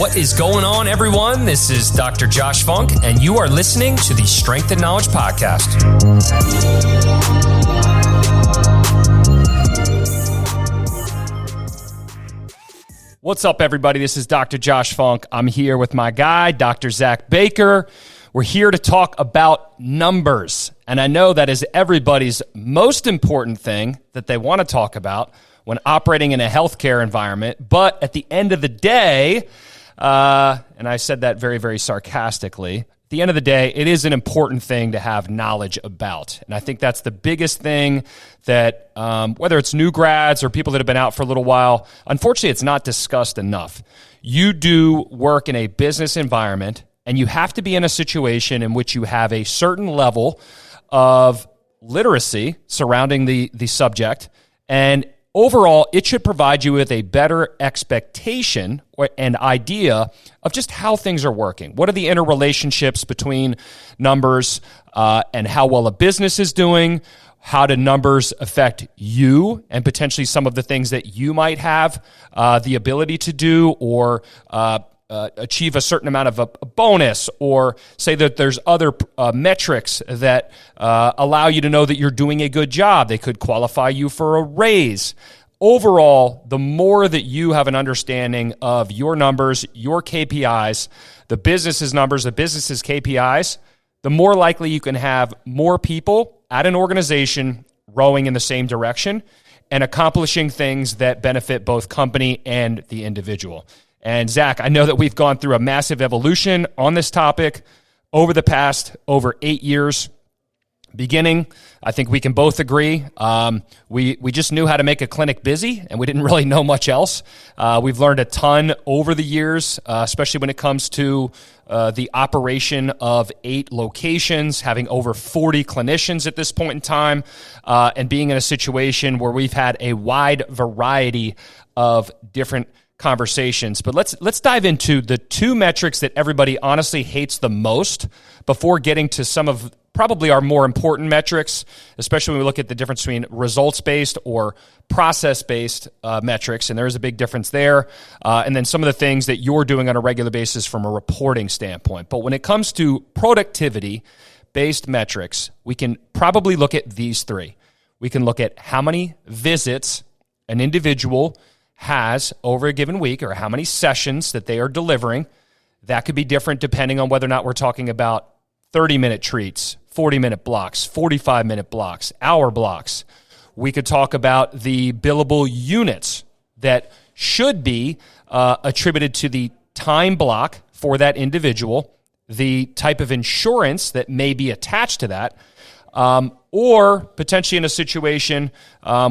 What is going on, everyone? This is Dr. Josh Funk, and you are listening to the Strength and Knowledge Podcast. What's up, everybody? This is Dr. Josh Funk. I'm here with my guy, Dr. Zach Baker. We're here to talk about numbers, and I know that is everybody's most important thing that they want to talk about when operating in a healthcare environment. But at the end of the day, and I said that very, very sarcastically, at the end of the day, it is an important thing to have knowledge about. And I think that's the biggest thing that, whether it's new grads or people that have been out for a little while, unfortunately, it's not discussed enough. You do work in a business environment, and you have to be in a situation in which you have a certain level of literacy surrounding the subject. And overall, it should provide you with a better expectation and idea of just how things are working. What are the interrelationships between numbers and how well a business is doing? How do numbers affect you and potentially some of the things that you might have the ability to do or achieve a certain amount of a bonus, or say that there's other metrics that allow you to know that you're doing a good job. They could qualify you for a raise. Overall, the more that you have an understanding of your numbers, your KPIs, the business's numbers, the business's KPIs, the more likely you can have more people at an organization rowing in the same direction and accomplishing things that benefit both company and the individual. And Zach, I know that we've gone through a massive evolution on this topic over the past over 8 years. Beginning, I think we can both agree, we just knew how to make a clinic busy, and we didn't really know much else. We've learned a ton over the years, especially when it comes to the operation of 8 locations, having over 40 clinicians at this point in time, and being in a situation where we've had a wide variety of different conversations. But let's dive into the 2 metrics that everybody honestly hates the most before getting to some of probably our more important metrics, especially when we look at the difference between results-based or process-based metrics, and there is a big difference there, and then some of the things that you're doing on a regular basis from a reporting standpoint. But when it comes to productivity-based metrics, we can probably look at these 3. We can look at how many visits an individual has over a given week, or how many sessions that they are delivering. That could be different depending on whether or not we're talking about 30-minute treats, 40-minute blocks, 45-minute blocks, hour blocks. We could talk about the billable units that should be attributed to the time block for that individual, the type of insurance that may be attached to that, or potentially in a situation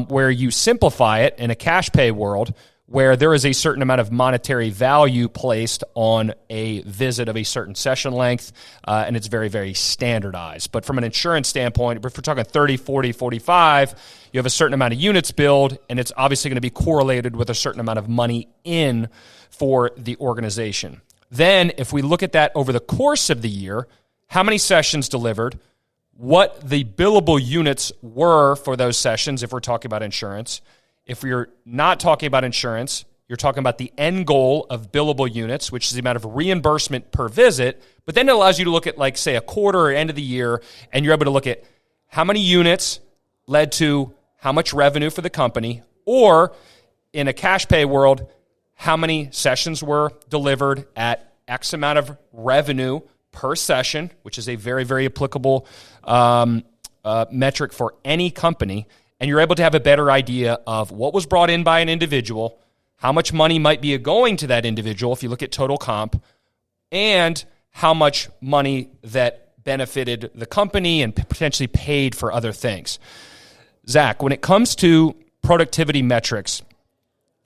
where you simplify it in a cash pay world where there is a certain amount of monetary value placed on a visit of a certain session length, and it's very, very standardized. But from an insurance standpoint, if we're talking 30, 40, 45, you have a certain amount of units billed, and it's obviously going to be correlated with a certain amount of money in for the organization. Then, if we look at that over the course of the year, how many sessions delivered, what the billable units were for those sessions if we're talking about insurance. If you're not talking about insurance, you're talking about the end goal of billable units, which is the amount of reimbursement per visit, but then it allows you to look at, like, say, a quarter or end of the year, and you're able to look at how many units led to how much revenue for the company, or in a cash pay world, how many sessions were delivered at X amount of revenue per session, which is a very, very applicable metric for any company, and you're able to have a better idea of what was brought in by an individual, how much money might be going to that individual if you look at total comp, and how much money that benefited the company and potentially paid for other things. Zach, when it comes to productivity metrics,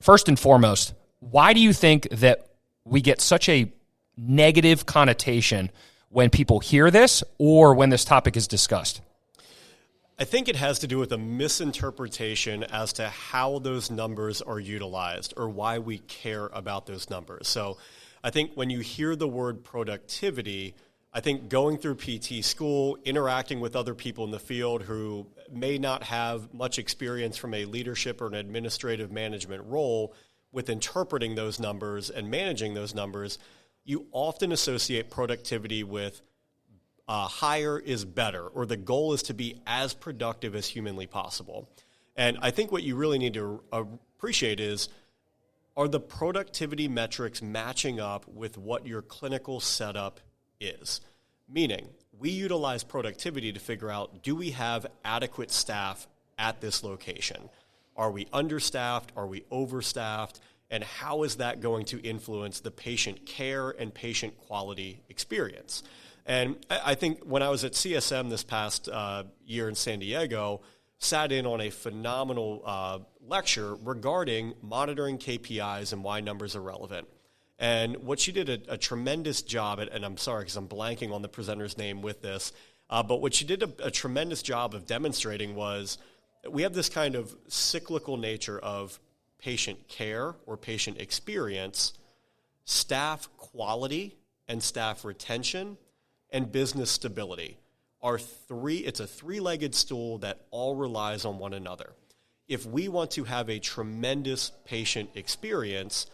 first and foremost, why do you think that we get such a negative connotation when people hear this or when this topic is discussed? I think it has to do with a misinterpretation as to how those numbers are utilized or why we care about those numbers. So I think when you hear the word productivity, I think going through PT school, interacting with other people in the field who may not have much experience from a leadership or an administrative management role, with interpreting those numbers and managing those numbers, you often associate productivity with higher is better, or the goal is to be as productive as humanly possible. And I think what you really need to appreciate is, are the productivity metrics matching up with what your clinical setup is? Meaning, we utilize productivity to figure out, do we have adequate staff at this location? Are we understaffed? Are we overstaffed? And how is that going to influence the patient care and patient quality experience? And I think when I was at CSM this past year in San Diego, sat in on a phenomenal lecture regarding monitoring KPIs and why numbers are relevant. And what she did a tremendous job at, and I'm sorry because I'm blanking on the presenter's name with this, but what she did a tremendous job of demonstrating was that we have this kind of cyclical nature of patient care or patient experience, staff quality and staff retention, and business stability. It's a three-legged stool that all relies on one another. If we want to have a tremendous patient experience,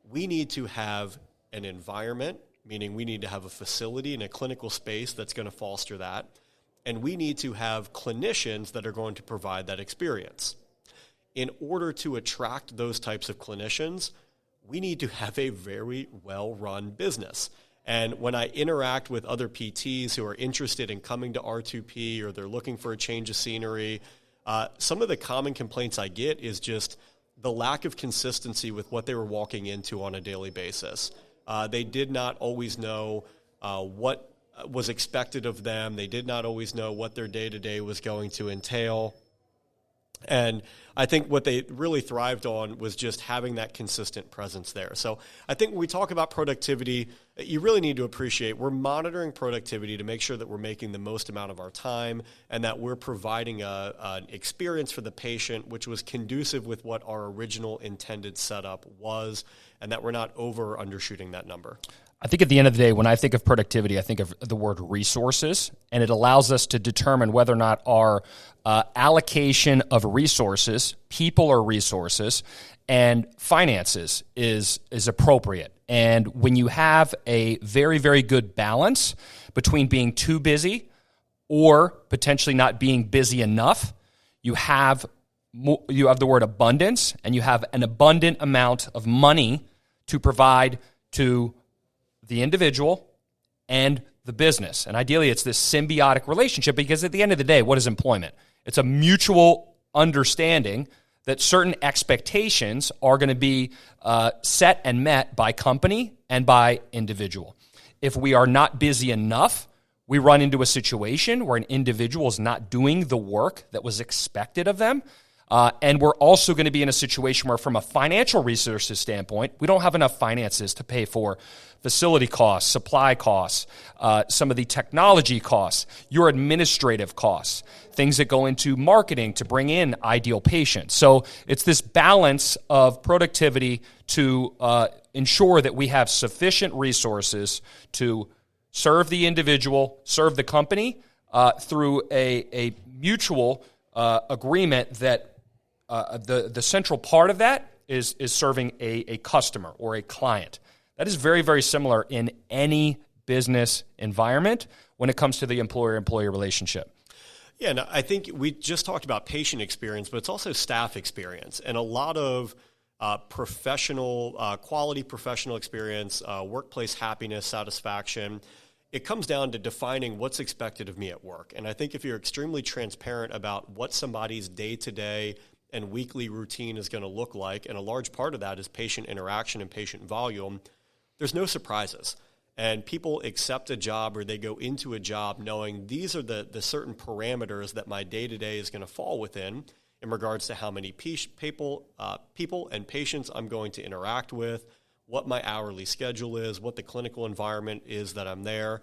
we need to have an environment, meaning we need to have a facility and a clinical space that's going to foster that, and we need to have clinicians that are going to provide that experience. In order to attract those types of clinicians, we need to have a very well-run business. And when I interact with other PTs who are interested in coming to R2P or they're looking for a change of scenery, some of the common complaints I get is just the lack of consistency with what they were walking into on a daily basis. They did not always know what was expected of them. They did not always know what their day-to-day was going to entail. And I think what they really thrived on was just having that consistent presence there. So I think when we talk about productivity, you really need to appreciate we're monitoring productivity to make sure that we're making the most amount of our time and that we're providing an experience for the patient which was conducive with what our original intended setup was, and that we're not over or undershooting that number. I think at the end of the day, when I think of productivity, I think of the word resources, and it allows us to determine whether or not our allocation of resources, people or resources, and finances is appropriate. And when you have a very, very good balance between being too busy or potentially not being busy enough, you have the word abundance, and you have an abundant amount of money to provide to the individual and the business. And ideally, it's this symbiotic relationship, because at the end of the day, what is employment? It's a mutual understanding that certain expectations are going to be set and met by company and by individual. If we are not busy enough, we run into a situation where an individual is not doing the work that was expected of them. And we're also going to be in a situation where, from a financial resources standpoint, we don't have enough finances to pay for facility costs, supply costs, some of the technology costs, your administrative costs, things that go into marketing to bring in ideal patients. So it's this balance of productivity to ensure that we have sufficient resources to serve the individual, serve the company through a mutual agreement that the central part of that is serving a customer or a client. That is very, very similar in any business environment when it comes to the employer-employee relationship. Yeah, and I think we just talked about patient experience, but it's also staff experience. And a lot of quality professional experience, workplace happiness, satisfaction, it comes down to defining what's expected of me at work. And I think if you're extremely transparent about what somebody's day-to-day and weekly routine is going to look like, and a large part of that is patient interaction and patient volume, there's no surprises. And people accept a job, or they go into a job knowing these are the certain parameters that my day-to-day is going to fall within in regards to how many people and patients I'm going to interact with, what my hourly schedule is, what the clinical environment is that I'm there.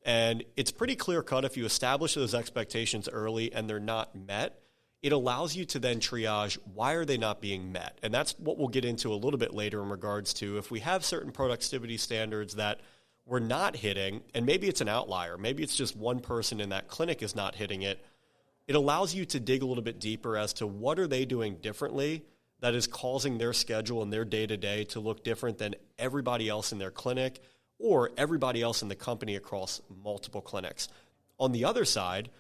And it's pretty clear-cut. If you establish those expectations early and they're not met, it allows you to then triage, why are they not being met? And that's what we'll get into a little bit later in regards to if we have certain productivity standards that we're not hitting, and maybe it's an outlier, maybe it's just one person in that clinic is not hitting it, it allows you to dig a little bit deeper as to what are they doing differently that is causing their schedule and their day-to-day to look different than everybody else in their clinic or everybody else in the company across multiple clinics. On the other side,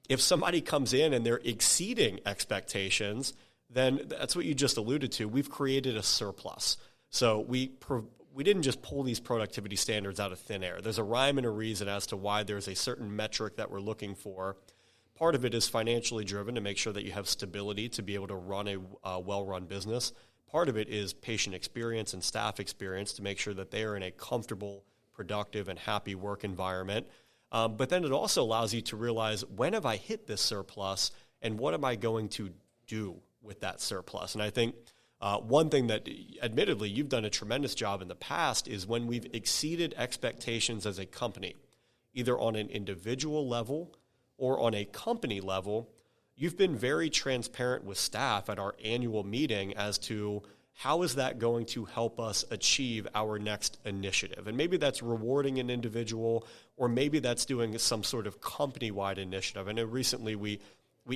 if somebody comes in and they're exceeding expectations, then that's what you just alluded to. We've created a surplus. So we didn't just pull these productivity standards out of thin air. There's a rhyme and a reason as to why there's a certain metric that we're looking for. Part of it is financially driven to make sure that you have stability to be able to run a well-run business. Part of it is patient experience and staff experience to make sure that they are in a comfortable, productive, and happy work environment. But then it also allows you to realize, when have I hit this surplus and what am I going to do with that surplus? And I think one thing that, admittedly, you've done a tremendous job in the past is when we've exceeded expectations as a company, either on an individual level or on a company level, you've been very transparent with staff at our annual meeting as to how is that going to help us achieve our next initiative. And maybe that's rewarding an individual, or maybe that's doing some sort of company-wide initiative. I know recently we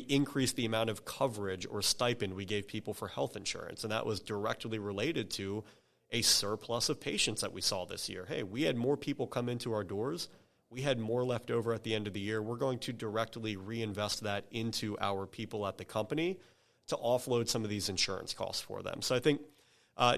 increased the amount of coverage or stipend we gave people for health insurance, and that was directly related to a surplus of patients that we saw this year. Hey, we had more people come into our doors. We had more left over at the end of the year. We're going to directly reinvest that into our people at the company to offload some of these insurance costs for them. So I think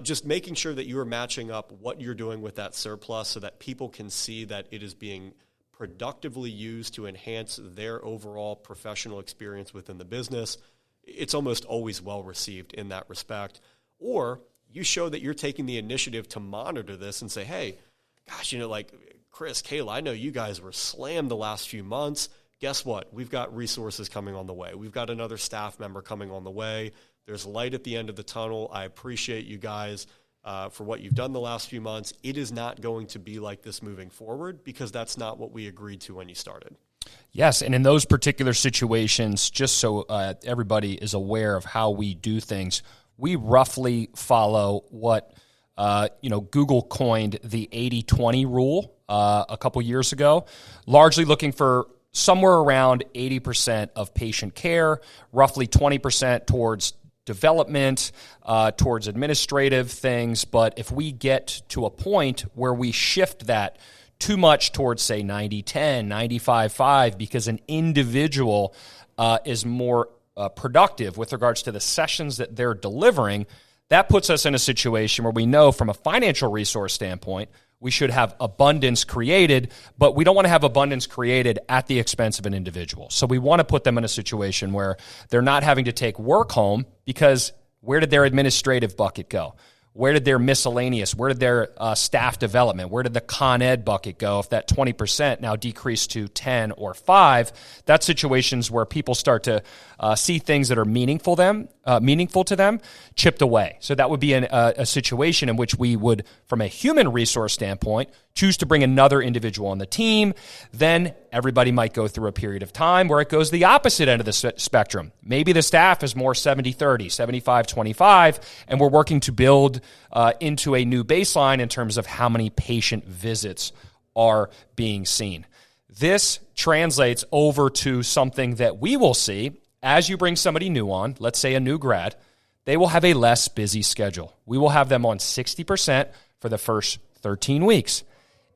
just making sure that you are matching up what you're doing with that surplus so that people can see that it is being productively used to enhance their overall professional experience within the business, it's almost always well received in that respect. Or you show that you're taking the initiative to monitor this and say, hey, gosh, like Chris, Kayla, I know you guys were slammed the last few months. Guess what? We've got resources coming on the way. We've got another staff member coming on the way. There's light at the end of the tunnel. I appreciate you guys for what you've done the last few months. It is not going to be like this moving forward because that's not what we agreed to when you started. Yes, and in those particular situations, just so everybody is aware of how we do things, we roughly follow what Google coined the 80-20 rule a couple years ago, largely looking for somewhere around 80% of patient care, roughly 20% towards development, towards administrative things. But if we get to a point where we shift that too much towards, say, 90-10, 95-5, because an individual is more productive with regards to the sessions that they're delivering, that puts us in a situation where we know from a financial resource standpoint, we should have abundance created, but we don't want to have abundance created at the expense of an individual. So we want to put them in a situation where they're not having to take work home, because where did their administrative bucket go? Where did their miscellaneous, where did their staff development, where did the Con Ed bucket go? If that 20% now decreased to 10 or 5, that's situations where people start to see things that are meaningful to them chipped away. So that would be a situation in which we would, from a human resource standpoint, choose to bring another individual on the team. Then everybody might go through a period of time where it goes the opposite end of the spectrum. Maybe the staff is more 70-30, 75-25, and we're working to build into a new baseline in terms of how many patient visits are being seen. This translates over to something that we will see as you bring somebody new on, let's say a new grad. They will have a less busy schedule. We will have them on 60% for the first 13 weeks.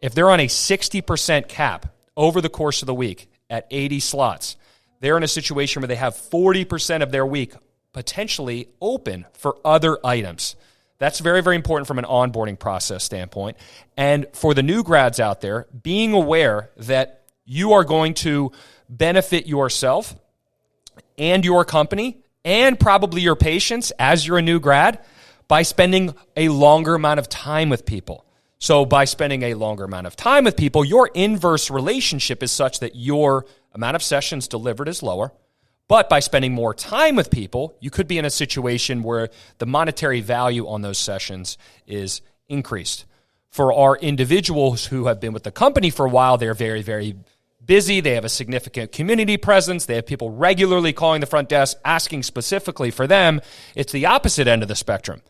If they're on a 60% cap over the course of the week at 80 slots, they're in a situation where they have 40% of their week potentially open for other items. That's very, very important from an onboarding process standpoint. And for the new grads out there, being aware that you are going to benefit yourself and your company and probably your patients as you're a new grad by spending a longer amount of time with people. So by spending a longer amount of time with people, your inverse relationship is such that your amount of sessions delivered is lower. But by spending more time with people, you could be in a situation where the monetary value on those sessions is increased. For our individuals who have been with the company for a while, they're very, very busy. They have a significant community presence. They have people regularly calling the front desk, asking specifically for them. It's the opposite end of the spectrum.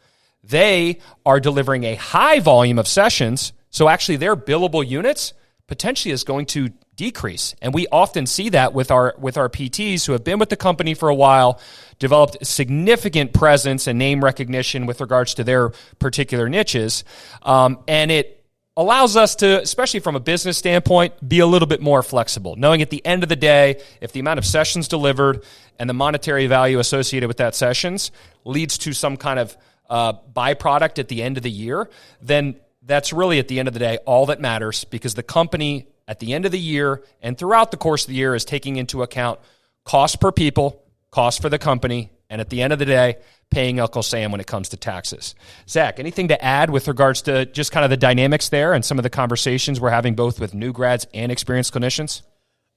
They are delivering a high volume of sessions, so actually their billable units potentially is going to decrease. And we often see that with our PTs who have been with the company for a while, developed significant presence and name recognition with regards to their particular niches. And it allows us to, especially from a business standpoint, be a little bit more flexible, knowing at the end of the day, if the amount of sessions delivered and the monetary value associated with that sessions leads to some kind of byproduct at the end of the year, then that's really, at the end of the day, all that matters, because the company at the end of the year and throughout the course of the year is taking into account cost per people, cost for the company, and at the end of the day, paying Uncle Sam when it comes to taxes. Zach, anything to add with regards to just kind of the dynamics there and some of the conversations we're having both with new grads and experienced clinicians?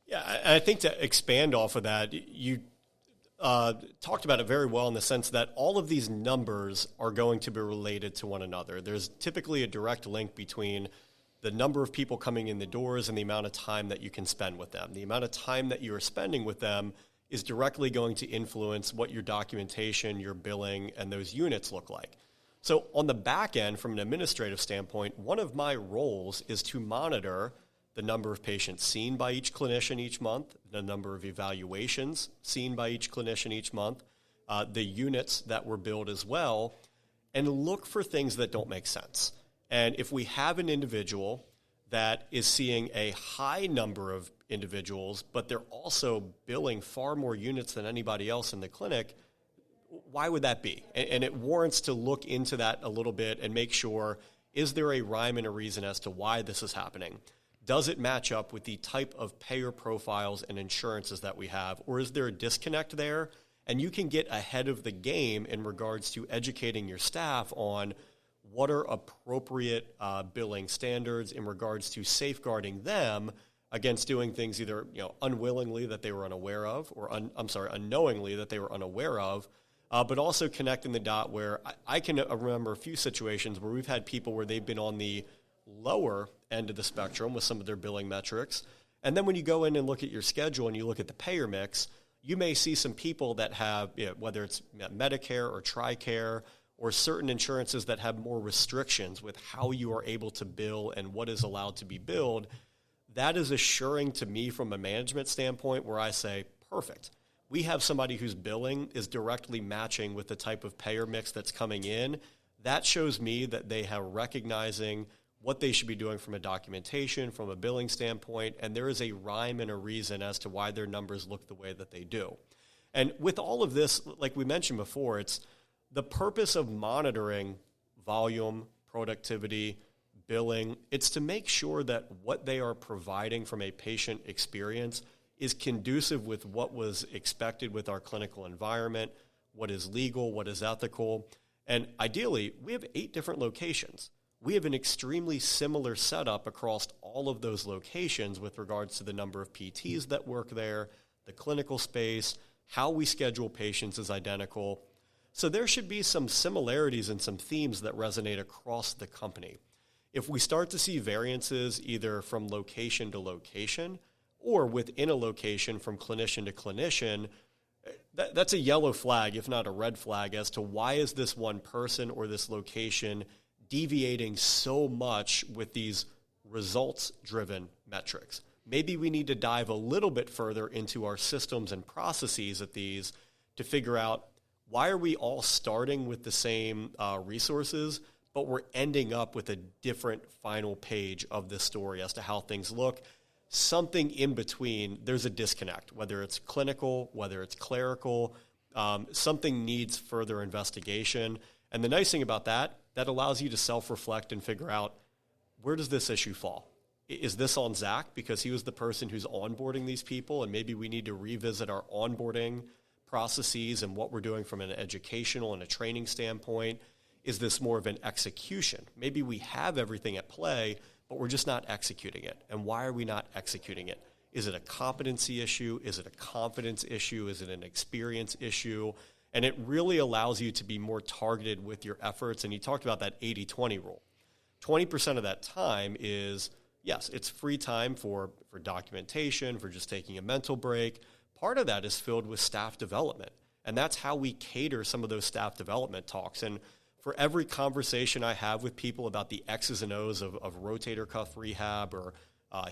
Yeah, I think to expand off of that, you talked about it very well in the sense that all of these numbers are going to be related to one another. There's typically a direct link between the number of people coming in the doors and the amount of time that you can spend with them. The amount of time that you are spending with them is directly going to influence what your documentation, your billing, and those units look like. So on the back end, from an administrative standpoint, one of my roles is to monitor the number of patients seen by each clinician each month, the number of evaluations seen by each clinician each month, the units that were billed as well, and look for things that don't make sense. And if we have an individual that is seeing a high number of individuals, but they're also billing far more units than anybody else in the clinic, why would that be? And it warrants to look into that a little bit and make sure, is there a rhyme and a reason as to why this is happening? Does it match up with the type of payer profiles and insurances that we have, or is there a disconnect there? And you can get ahead of the game in regards to educating your staff on what are appropriate billing standards in regards to safeguarding them against doing things either unwillingly that they were unaware of, or unknowingly that they were unaware of, but also connecting the dot where I can remember a few situations where we've had people where they've been on the lower end of the spectrum with some of their billing metrics. And then when you go in and look at your schedule and you look at the payer mix, you may see some people that have, whether it's Medicare or TRICARE or certain insurances that have more restrictions with how you are able to bill and what is allowed to be billed. That is assuring to me from a management standpoint where I say, perfect. We have somebody whose billing is directly matching with the type of payer mix that's coming in. That shows me that they are recognizing what they should be doing from a documentation, from a billing standpoint, and there is a rhyme and a reason as to why their numbers look the way that they do. And with all of this, like we mentioned before, it's the purpose of monitoring volume, productivity, billing. It's to make sure that what they are providing from a patient experience is conducive with what was expected with our clinical environment, what is legal, what is ethical. And ideally, we have 8 different locations. We have an extremely similar setup across all of those locations with regards to the number of PTs that work there, the clinical space, how we schedule patients is identical. So there should be some similarities and some themes that resonate across the company. If we start to see variances either from location to location or within a location from clinician to clinician, that's a yellow flag, if not a red flag, as to why is this one person or this location deviating so much with these results-driven metrics. Maybe we need to dive a little bit further into our systems and processes at these to figure out, why are we all starting with the same resources, but we're ending up with a different final page of this story as to how things look? Something in between, there's a disconnect, whether it's clinical, whether it's clerical, something needs further investigation. And the nice thing about that allows you to self-reflect and figure out, where does this issue fall? Is this on Zach because he was the person who's onboarding these people, and maybe we need to revisit our onboarding processes and what we're doing from an educational and a training standpoint? Is this more of an execution? Maybe we have everything at play, but we're just not executing it. And why are we not executing it? Is it a competency issue? Is it a confidence issue? Is it an experience issue? And it really allows you to be more targeted with your efforts. And you talked about that 80-20 rule. 20% of that time is, yes, it's free time for documentation, for just taking a mental break. Part of that is filled with staff development. And that's how we cater some of those staff development talks. And for every conversation I have with people about the X's and O's of rotator cuff rehab or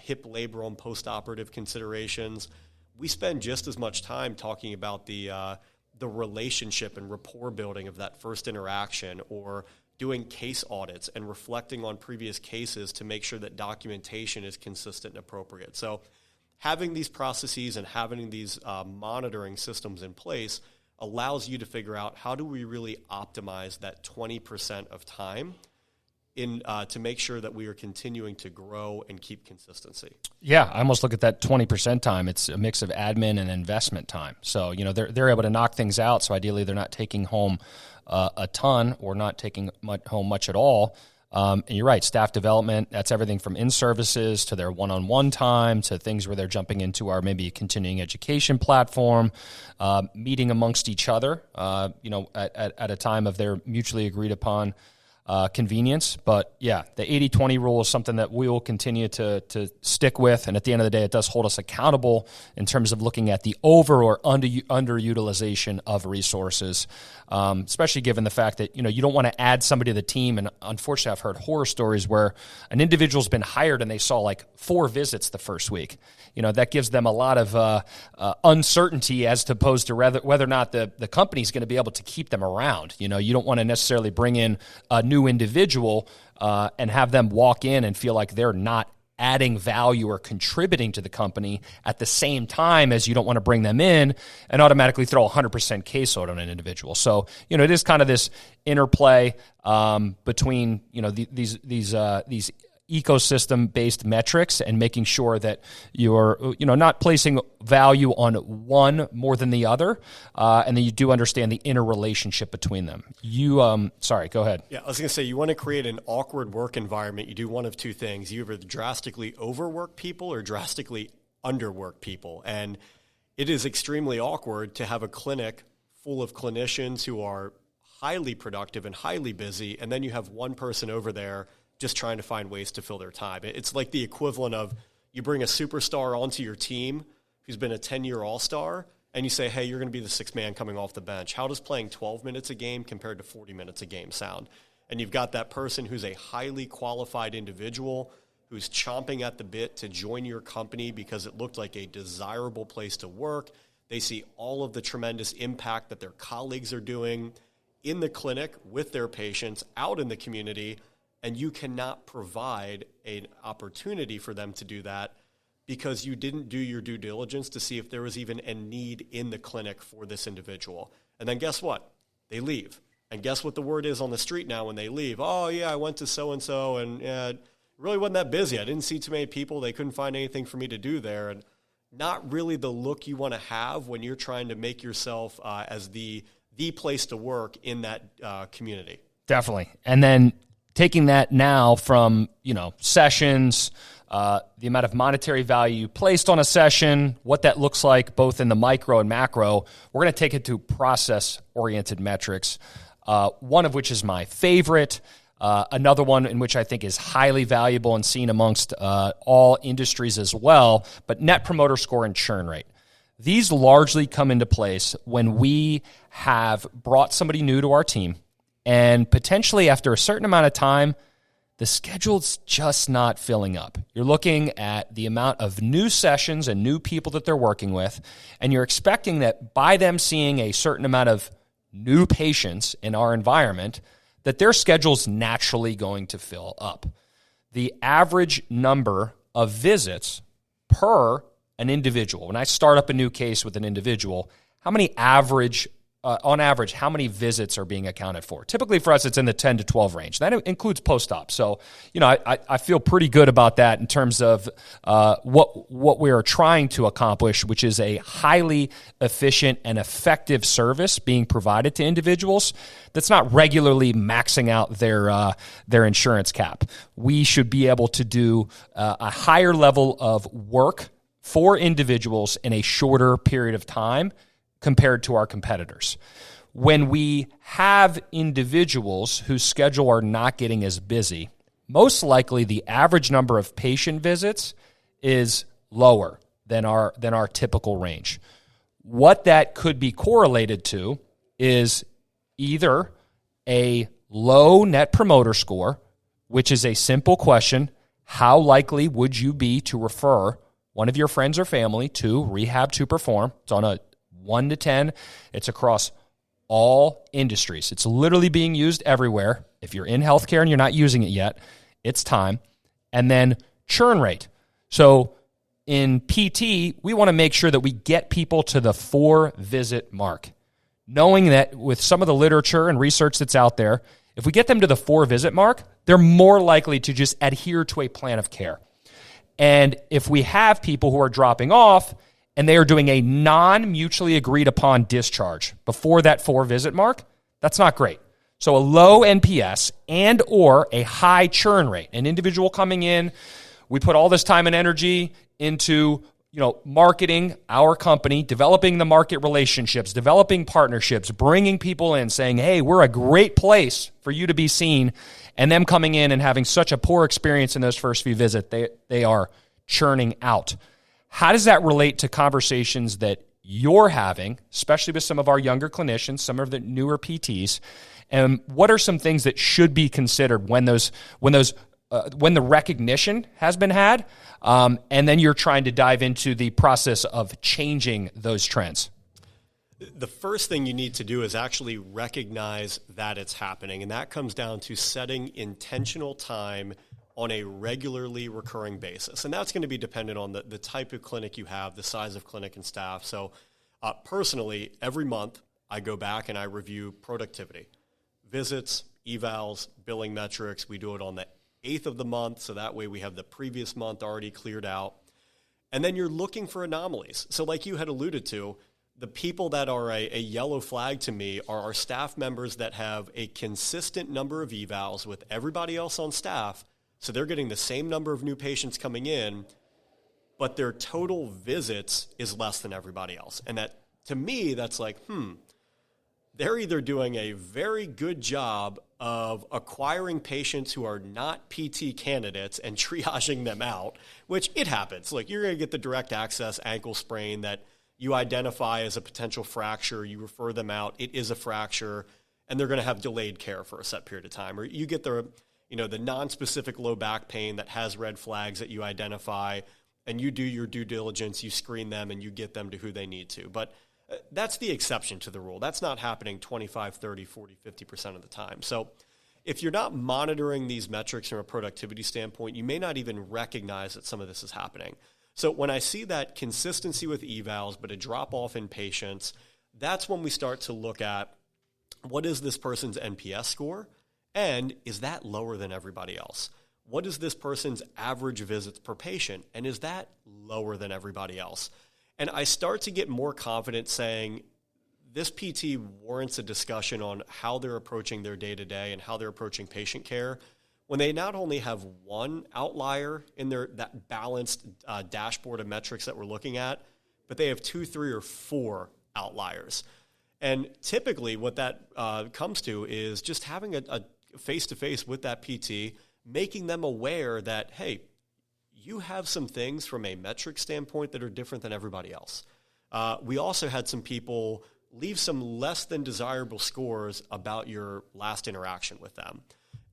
hip labrum postoperative considerations. We spend just as much time talking about the relationship and rapport building of that first interaction, or doing case audits and reflecting on previous cases to make sure that documentation is consistent and appropriate. So having these processes and having these monitoring systems in place allows you to figure out, how do we really optimize that 20% of time to make sure that we are continuing to grow and keep consistency. Yeah, I almost look at that 20% time. It's a mix of admin and investment time. So, they're able to knock things out. So ideally, they're not taking home a ton or not taking home much at all. And you're right, staff development, that's everything from in-services to their one-on-one time to things where they're jumping into our maybe continuing education platform, meeting amongst each other, at a time of their mutually agreed upon convenience. But yeah, the 80-20 rule is something that we will continue to stick with. And at the end of the day, it does hold us accountable in terms of looking at the over or underutilization of resources, especially given the fact that, you don't want to add somebody to the team. And unfortunately, I've heard horror stories where an individual's been hired and they saw like 4 visits the first week. That gives them a lot of uncertainty as opposed to whether or not the company's going to be able to keep them around. You don't want to necessarily bring in a new individual and have them walk in and feel like they're not adding value or contributing to the company at the same time as you don't want to bring them in and automatically throw 100% caseload on an individual. So, it is kind of this interplay between, these ecosystem-based metrics and making sure that you're, not placing value on one more than the other, and then you do understand the interrelationship between them. Sorry, go ahead. Yeah, I was going to say, you want to create an awkward work environment. You do one of two things. You either drastically overwork people or drastically underwork people. And it is extremely awkward to have a clinic full of clinicians who are highly productive and highly busy, and then you have one person over there just trying to find ways to fill their time. It's like the equivalent of, you bring a superstar onto your team who's been a 10-year all-star, and you say, hey, you're going to be the sixth man coming off the bench. How does playing 12 minutes a game compared to 40 minutes a game sound? And you've got that person who's a highly qualified individual who's chomping at the bit to join your company because it looked like a desirable place to work. They see all of the tremendous impact that their colleagues are doing in the clinic with their patients, out in the community, and you cannot provide an opportunity for them to do that because you didn't do your due diligence to see if there was even a need in the clinic for this individual. And then guess what? They leave. And guess what the word is on the street now when they leave? Oh, yeah, I went to so-and-so, and it really wasn't that busy. I didn't see too many people. They couldn't find anything for me to do there. And not really the look you want to have when you're trying to make yourself as the place to work in that community. Definitely. And then taking that now from, sessions, the amount of monetary value placed on a session, what that looks like both in the micro and macro, we're going to take it to process-oriented metrics, one of which is my favorite, another one in which I think is highly valuable and seen amongst all industries as well, but Net Promoter Score and churn rate. These largely come into place when we have brought somebody new to our team, and potentially after a certain amount of time, the schedule's just not filling up. You're looking at the amount of new sessions and new people that they're working with, and you're expecting that by them seeing a certain amount of new patients in our environment, that their schedule's naturally going to fill up. The average number of visits per an individual, when I start up a new case with an individual, on average, how many visits are being accounted for? Typically for us, it's in the 10 to 12 range. That includes post-op. So, I feel pretty good about that in terms of what we are trying to accomplish, which is a highly efficient and effective service being provided to individuals that's not regularly maxing out their insurance cap. We should be able to do a higher level of work for individuals in a shorter period of time compared to our competitors. When we have individuals whose schedule are not getting as busy, most likely the average number of patient visits is lower than our typical range. What that could be correlated to is either a low Net Promoter Score, which is a simple question: how likely would you be to refer one of your friends or family to Rehab to Perform? It's on a 1 to 10. It's across all industries. It's literally being used everywhere. If you're in healthcare and you're not using it yet, it's time. And then churn rate. So in PT, we want to make sure that we get people to the 4-visit mark, knowing that with some of the literature and research that's out there, if we get them to the 4-visit mark, they're more likely to just adhere to a plan of care. And if we have people who are dropping off and they are doing a non-mutually agreed upon discharge before that 4-visit mark, that's not great. So a low NPS and or a high churn rate, an individual coming in, we put all this time and energy into marketing our company, developing the market relationships, developing partnerships, bringing people in, saying, hey, we're a great place for you to be seen, and them coming in and having such a poor experience in those first few visits, they are churning out. How does that relate to conversations that you're having, especially with some of our younger clinicians, some of the newer PTs, and what are some things that should be considered when the recognition has been had, and then you're trying to dive into the process of changing those trends? The first thing you need to do is actually recognize that it's happening, and that comes down to setting intentional time on a regularly recurring basis. And that's going to be dependent on the type of clinic you have, the size of clinic and staff. So personally, every month I go back and I review productivity, visits, evals, billing metrics. We do it on the 8th of the month, so that way we have the previous month already cleared out. And then you're looking for anomalies. So like you had alluded to, the people that are a yellow flag to me are our staff members that have a consistent number of evals with everybody else on staff, so they're getting the same number of new patients coming in, but their total visits is less than everybody else. And that, to me, that's like, they're either doing a very good job of acquiring patients who are not PT candidates and triaging them out, which it happens. Like, you're going to get the direct access ankle sprain that you identify as a potential fracture, you refer them out, it is a fracture, and they're going to have delayed care for a set period of time. Or you get the non-specific low back pain that has red flags that you identify, and you do your due diligence, you screen them, and you get them to who they need to. But that's the exception to the rule. That's not happening 25, 30, 40, 50% of the time. So if you're not monitoring these metrics from a productivity standpoint, you may not even recognize that some of this is happening. So when I see that consistency with evals, but a drop-off in patients, that's when we start to look at what is this person's NPS score, and is that lower than everybody else? What is this person's average visits per patient, and is that lower than everybody else? And I start to get more confident saying this PT warrants a discussion on how they're approaching their day-to-day and how they're approaching patient care when they not only have one outlier in that balanced dashboard of metrics that we're looking at, but they have 2, 3, or 4 outliers. And typically what that comes to is just having a face-to-face with that PT, making them aware that, hey, you have some things from a metric standpoint that are different than everybody else. We also had some people leave some less than desirable scores about your last interaction with them.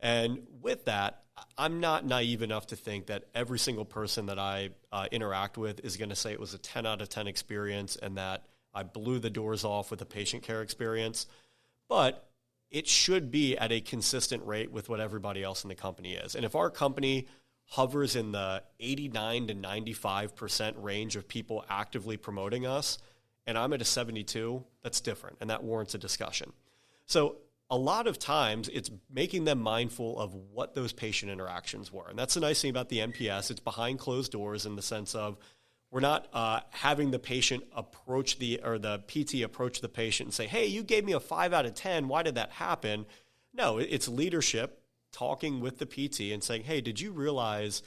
And with that, I'm not naive enough to think that every single person that I interact with is going to say it was a 10 out of 10 experience and that I blew the doors off with a patient care experience. But it should be at a consistent rate with what everybody else in the company is. And if our company hovers in the 89 to 95% range of people actively promoting us, and I'm at a 72, that's different, and that warrants a discussion. So a lot of times it's making them mindful of what those patient interactions were. And that's the nice thing about the NPS. It's behind closed doors in the sense of we're not having the patient approach the PT approach the patient and say, hey, you gave me a 5 out of 10. Why did that happen? No, it's leadership talking with the PT and saying, hey, did you realize,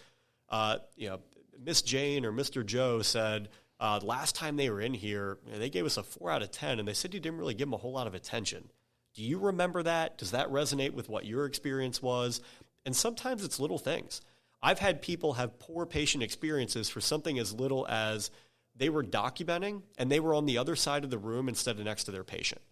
Miss Jane or Mr. Joe said last time they were in here, they gave us a 4 out of 10, and they said you didn't really give them a whole lot of attention. Do you remember that? Does that resonate with what your experience was? And sometimes it's little things. I've had people have poor patient experiences for something as little as they were documenting and they were on the other side of the room instead of next to their patient.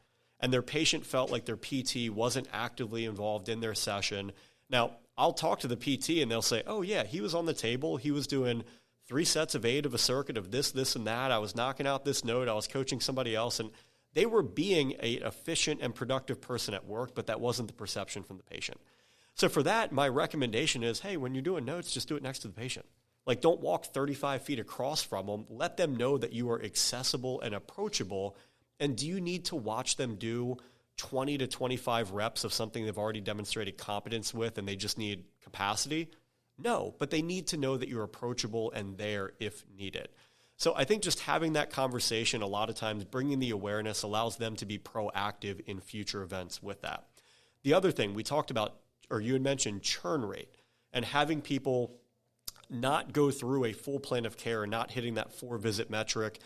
And their patient felt like their PT wasn't actively involved in their session. Now, I'll talk to the PT and they'll say, oh yeah, he was on the table. He was doing 3 sets of 8 of a circuit of this, and that. I was knocking out this note. I was coaching somebody else. And they were being an efficient and productive person at work, but that wasn't the perception from the patient. So for that, my recommendation is, hey, when you're doing notes, just do it next to the patient. Like, don't walk 35 feet across from them. Let them know that you are accessible and approachable. And do you need to watch them do 20 to 25 reps of something they've already demonstrated competence with and they just need capacity? No, but they need to know that you're approachable and there if needed. So I think just having that conversation, a lot of times bringing the awareness, allows them to be proactive in future events with that. The other thing we talked about, or you had mentioned, churn rate, and having people not go through a full plan of care and not hitting that 4-visit metric.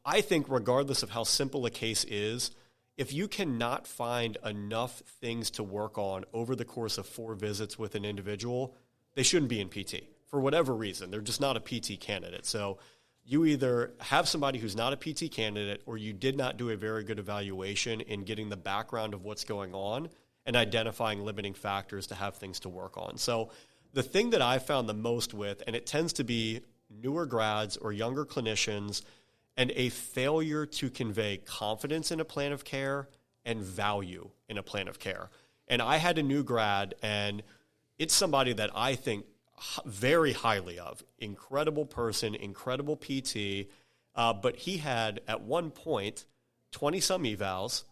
I think regardless of how simple a case is, if you cannot find enough things to work on over the course of 4 visits with an individual, they shouldn't be in PT for whatever reason. They're just not a PT candidate. So you either have somebody who's not a PT candidate, or you did not do a very good evaluation in getting the background of what's going on and identifying limiting factors to have things to work on. So the thing that I found the most with, and it tends to be newer grads or younger clinicians, and a failure to convey confidence in a plan of care and value in a plan of care. And I had a new grad, and it's somebody that I think very highly of. Incredible person, incredible PT, but he had at one point 20-some evals,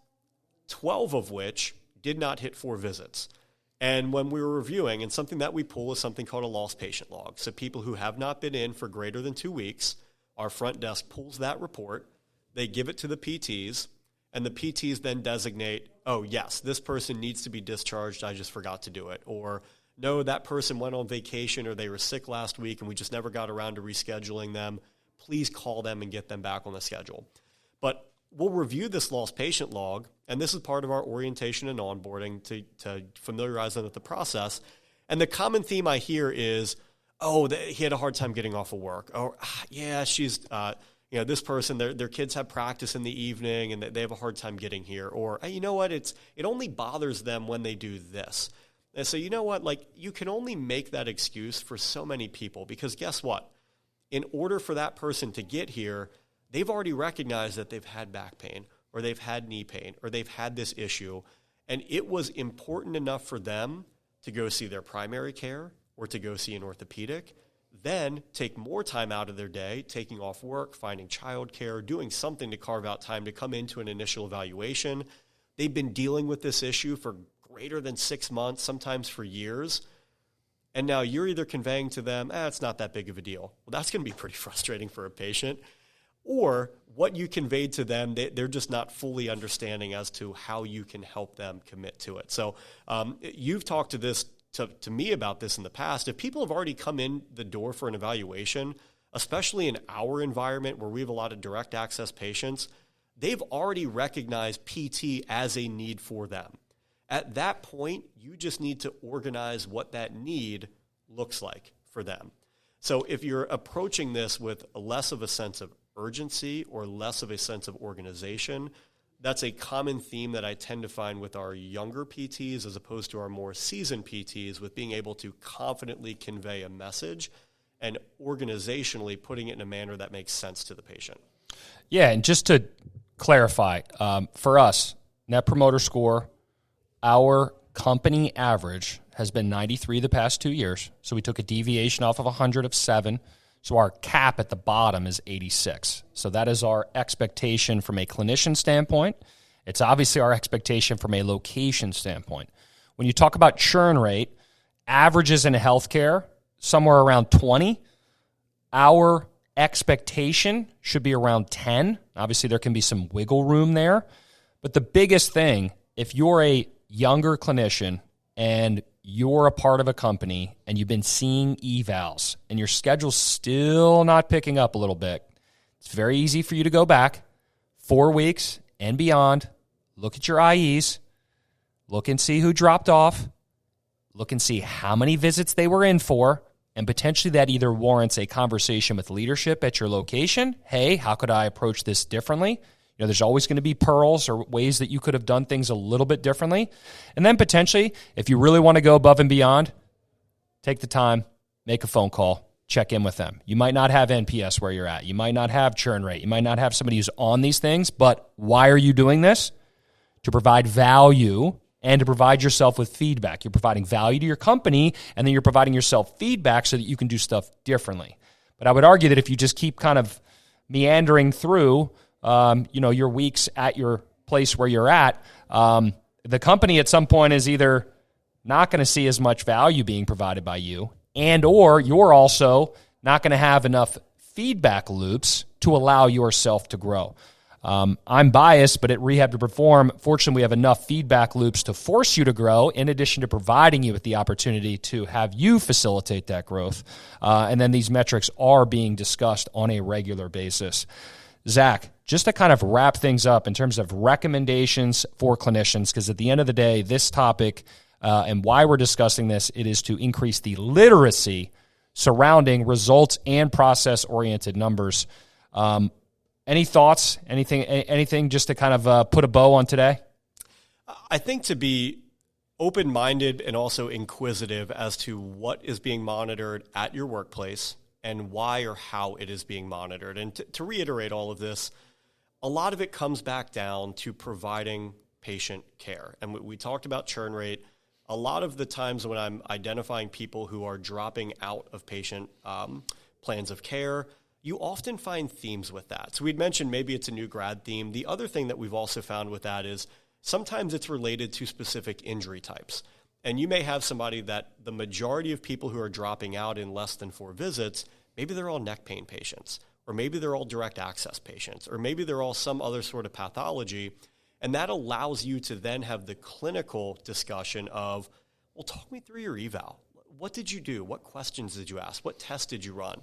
12 of which did not hit 4 visits. And when we were reviewing, and something that we pull is something called a lost patient log. So people who have not been in for greater than 2 weeks, our front desk pulls that report, they give it to the PTs, and the PTs then designate, oh, yes, this person needs to be discharged, I just forgot to do it. Or, no, that person went on vacation or they were sick last week and we just never got around to rescheduling them. Please call them and get them back on the schedule. But we'll review this lost patient log, and this is part of our orientation and onboarding to familiarize them with the process. And the common theme I hear is, oh, he had a hard time getting off of work. Or, yeah, she's, this person, their kids have practice in the evening and they have a hard time getting here. Or, hey, you know what, it only bothers them when they do this. And so, you know what, like, you can only make that excuse for so many people, because guess what? In order for that person to get here, they've already recognized that they've had back pain, or they've had knee pain, or they've had this issue, and it was important enough for them to go see their primary care or to go see an orthopedic, then take more time out of their day, taking off work, finding childcare, doing something to carve out time to come into an initial evaluation. They've been dealing with this issue for greater than 6 months, sometimes for years, and now you're either conveying to them, it's not that big of a deal. Well, that's going to be pretty frustrating for a patient. Or what you conveyed to them, they're just not fully understanding as to how you can help them commit to it. So you've talked to me about this in the past. If people have already come in the door for an evaluation, especially in our environment where we have a lot of direct access patients, they've already recognized PT as a need for them. At that point, you just need to organize what that need looks like for them. So if you're approaching this with less of a sense of urgency or less of a sense of organization, that's a common theme that I tend to find with our younger PTs as opposed to our more seasoned PTs, with being able to confidently convey a message and organizationally putting it in a manner that makes sense to the patient. Yeah, and just to clarify, for us, Net Promoter Score, our company average has been 93 the past 2 years. So we took a deviation off of 100 of 7. So our cap at the bottom is 86. So that is our expectation from a clinician standpoint. It's obviously our expectation from a location standpoint. When you talk about churn rate, averages in healthcare, somewhere around 20. Our expectation should be around 10. Obviously, there can be some wiggle room there. But the biggest thing, if you're a younger clinician and you're a part of a company and you've been seeing evals and your schedule's still not picking up a little bit, it's very easy for you to go back 4 weeks and beyond, look at your IEs, look and see who dropped off, look and see how many visits they were in for, and potentially that either warrants a conversation with leadership at your location. Hey, how could I approach this differently? There's always going to be pearls or ways that you could have done things a little bit differently. And then potentially, if you really want to go above and beyond, take the time, make a phone call, check in with them. You might not have NPS where you're at. You might not have churn rate. You might not have somebody who's on these things, but why are you doing this? To provide value and to provide yourself with feedback. You're providing value to your company, and then you're providing yourself feedback so that you can do stuff differently. But I would argue that if you just keep kind of meandering through, your weeks at your place where you're at, the company at some point is either not going to see as much value being provided by you, and or you're also not going to have enough feedback loops to allow yourself to grow. I'm biased, but at Rehab to Perform, fortunately, we have enough feedback loops to force you to grow, in addition to providing you with the opportunity to have you facilitate that growth. And then these metrics are being discussed on a regular basis. Zach, just to kind of wrap things up in terms of recommendations for clinicians, because at the end of the day, this topic and why we're discussing this, it is to increase the literacy surrounding results and process-oriented numbers. Any thoughts? Anything just to kind of put a bow on today? I think to be open-minded and also inquisitive as to what is being monitored at your workplace and why or how it is being monitored. And to reiterate all of this, a lot of it comes back down to providing patient care. And we talked about churn rate. A lot of the times when I'm identifying people who are dropping out of patient plans of care, you often find themes with that. So we'd mentioned maybe it's a new grad theme. The other thing that we've also found with that is sometimes it's related to specific injury types. And you may have somebody that the majority of people who are dropping out in less than 4 visits, maybe they're all neck pain patients, or maybe they're all direct access patients, or maybe they're all some other sort of pathology. And that allows you to then have the clinical discussion of, well, talk me through your eval. What did you do? What questions did you ask? What tests did you run?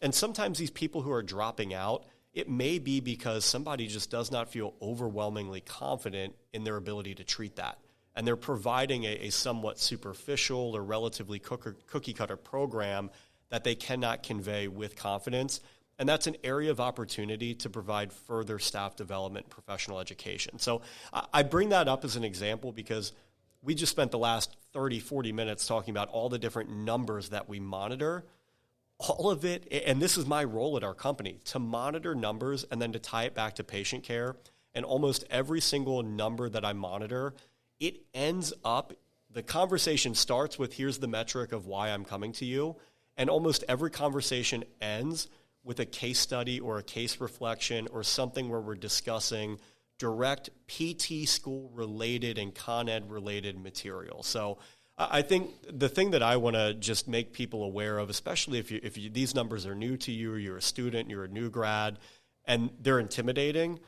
And sometimes these people who are dropping out, it may be because somebody just does not feel overwhelmingly confident in their ability to treat that. And they're providing a somewhat superficial or relatively cookie-cutter program that they cannot convey with confidence. And that's an area of opportunity to provide further staff development and professional education. So I bring that up as an example because we just spent the last 30, 40 minutes talking about all the different numbers that we monitor. All of it, and this is my role at our company, to monitor numbers and then to tie it back to patient care. And almost every single number that I monitor, it ends up, the conversation starts with, here's the metric of why I'm coming to you. And almost every conversation ends with a case study or a case reflection or something where we're discussing direct PT school related and Con Ed related material. So I think the thing that I want to just make people aware of, especially if these numbers are new to you, or you're a student, you're a new grad, and they're intimidating,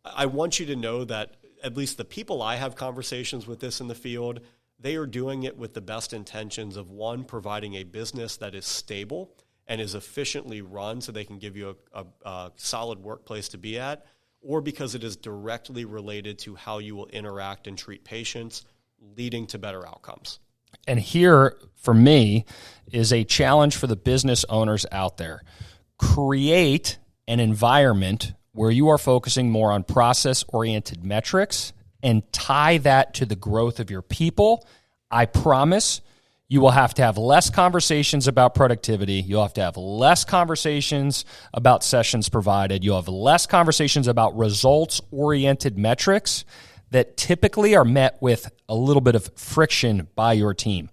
I want you to know that at least the people I have conversations with this in the field, they are doing it with the best intentions of, one, providing a business that is stable and is efficiently run so they can give you a solid workplace to be at, or because it is directly related to how you will interact and treat patients, leading to better outcomes. And here, for me, is a challenge for the business owners out there. Create an environment where you are focusing more on process-oriented metrics and tie that to the growth of your people. I promise you will have to have less conversations about productivity. You'll have to have less conversations about sessions provided. You'll have less conversations about results-oriented metrics that typically are met with a little bit of friction by your team.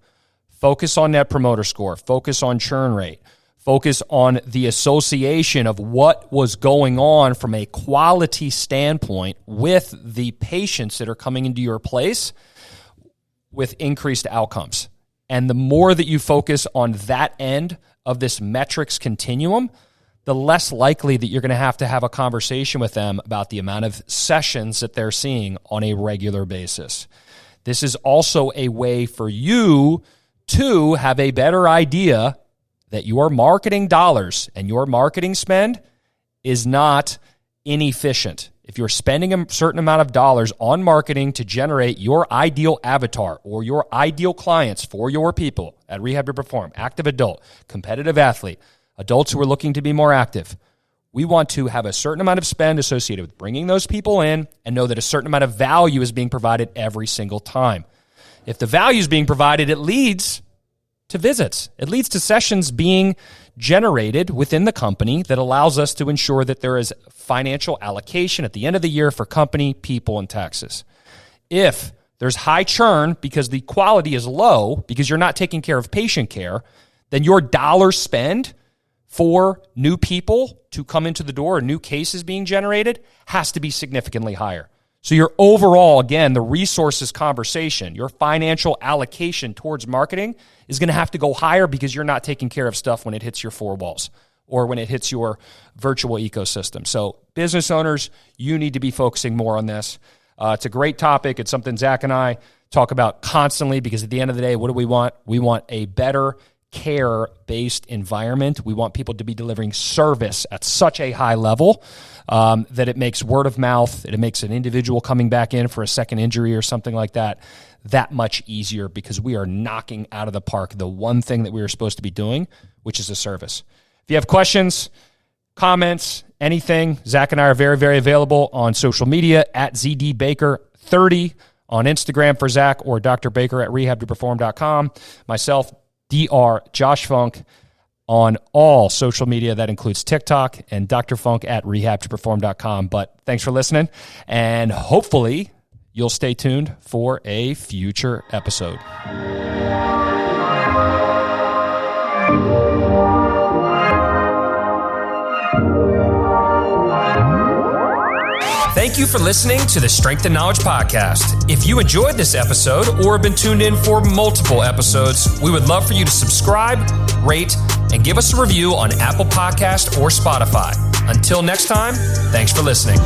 Focus on Net Promoter Score. Focus on churn rate. Focus on the association of what was going on from a quality standpoint with the patients that are coming into your place with increased outcomes. And the more that you focus on that end of this metrics continuum, the less likely that you're going to have a conversation with them about the amount of sessions that they're seeing on a regular basis. This is also a way for you to have a better idea that your marketing dollars and your marketing spend is not inefficient. If you're spending a certain amount of dollars on marketing to generate your ideal avatar or your ideal clients for your people at Rehab to Perform, active adult, competitive athlete, adults who are looking to be more active, we want to have a certain amount of spend associated with bringing those people in and know that a certain amount of value is being provided every single time. If the value is being provided, it leads to visits. It leads to sessions being generated within the company that allows us to ensure that there is financial allocation at the end of the year for company, people, and taxes. If there's high churn because the quality is low, because you're not taking care of patient care, then your dollar spend for new people to come into the door, new cases being generated, has to be significantly higher. So your overall, again, the resources conversation, your financial allocation towards marketing is going to have to go higher because you're not taking care of stuff when it hits your four walls or when it hits your virtual ecosystem. So business owners, you need to be focusing more on this. It's a great topic. It's something Zach and I talk about constantly because at the end of the day, what do we want? We want a better care-based environment. We want people to be delivering service at such a high level that it makes word of mouth, that it makes an individual coming back in for a second injury or something like that much easier because we are knocking out of the park the one thing that we were supposed to be doing, which is a service. If you have questions, comments, anything, Zach and I are very, very available on social media at ZDBaker30 on Instagram for Zach or Dr. Baker at rehabtoperform.com. Myself, Dr. Josh Funk on all social media. That includes TikTok and Dr. Funk at rehabtoperform.com. But thanks for listening, and hopefully you'll stay tuned for a future episode. Thank you for listening to the Strength and Knowledge Podcast. If you enjoyed this episode or have been tuned in for multiple episodes, we would love for you to subscribe, rate, and give us a review on Apple Podcast or Spotify. Until next time, thanks for listening.